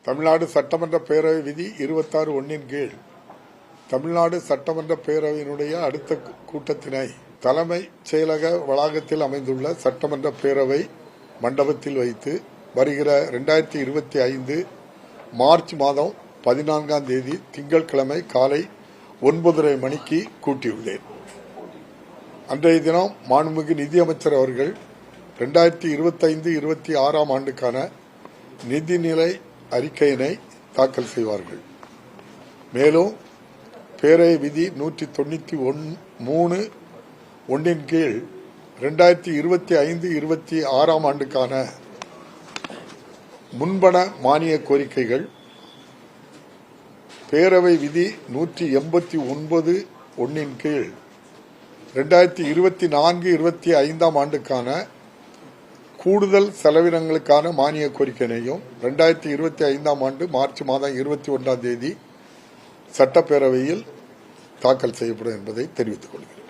தமிழ்நாடு சட்டமன்ற பேரவை விதி 26(1) கீழ் தமிழ்நாடு சட்டமன்ற பேரவையினுடைய அடுத்த கூட்டத்தினை தலைமைச் செயலக வளாகத்தில் அமைந்துள்ள சட்டமன்ற பேரவை மண்டபத்தில் வைத்து வருகிற 2025 மார்ச் மாதம் 14ஆம் தேதி திங்கட்கிழமை காலை 9:30 மணிக்கு கூட்டியுள்ளேன். அன்றைய தினம் மாண்புமிகு நிதியமைச்சர் அவர்கள் 2025-26ஆம் ஆண்டுக்கான நிதிநிலை அறிக்கையினை தாக்கல் செய்வார்கள். மேலும் பேரவை விதி 193(1) கீழ் 2025-26ஆம் ஆண்டுக்கான முன்பண மானிய கோரிக்கைகள், பேரவை விதி 189(1) கீழ் 2024-25ஆம் ஆண்டுக்கான கூடுதல் செலவினங்களுக்கான மானிய கோரிக்கையையும் 2025ஆம் ஆண்டு மார்ச் மாதம் 21ஆம் தேதி சட்டப்பேரவையில் தாக்கல் செய்யப்படும் என்பதை தெரிவித்துக் கொள்கிறேன்.